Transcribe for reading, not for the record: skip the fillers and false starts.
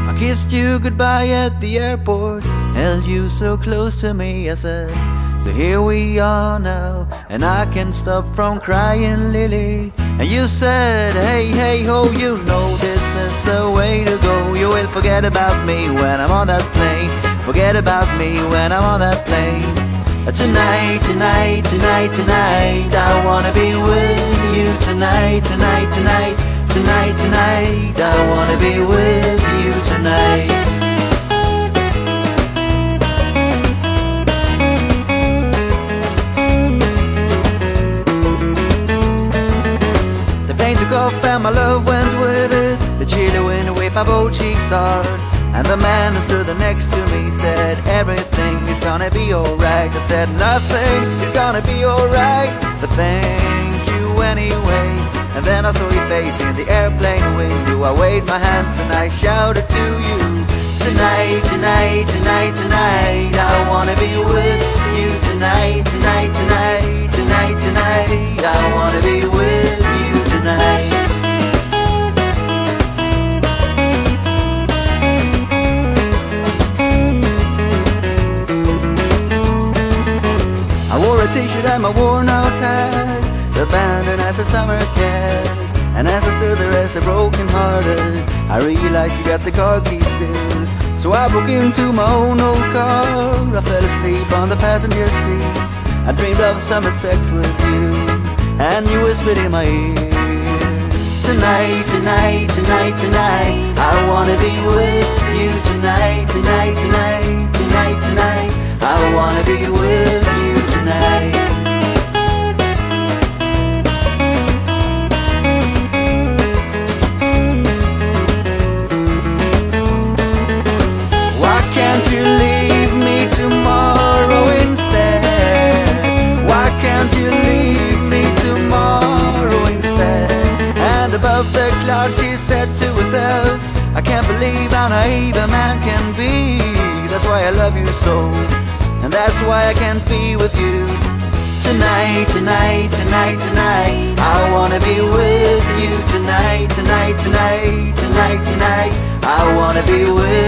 I kissed you goodbye at the airport, held you so close to me. I said, so here we are now, and I can't stop from crying, Lily. And you said, hey, hey, ho, you know this is the way to go. You will forget about me when I'm on that plane. Forget about me when I'm on that plane. Tonight, tonight, tonight, tonight, I wanna be with you tonight, tonight, tonight, tonight, tonight, I wanna be with you tonight. The plane took off and my love went with it. The chilly wind waved my both cheeks hard, and the man who stood next to me said, everything is gonna be alright. I said, nothing is gonna be alright, but thank you anyway. And then I saw your face in the airplane window. I waved my hands and I shouted to you, tonight, tonight, tonight, tonight, I wanna be with you tonight, tonight, tonight, tonight, tonight, I wanna be with you tonight. I wore a t-shirt and my worn out hat, abandoned as a summer cat. And as I stood there as a broken hearted, I realized you got the car keys still. So I broke into my own old car. I fell asleep on the passenger seat. I dreamed of summer sex with you, and you whispered in my ears, tonight, tonight, tonight, tonight, I wanna be with you tonight, tonight, tonight, tonight, tonight, I wanna be with you tonight. Why can't you leave me tomorrow instead? Why can't you leave me tomorrow instead? And above the clouds she said to herself, I can't believe how naive a man can be. That's why I love you so, and that's why I can't be with you tonight, tonight, tonight, tonight, I wanna be with you tonight, tonight, tonight, tonight, tonight, I wanna be with you.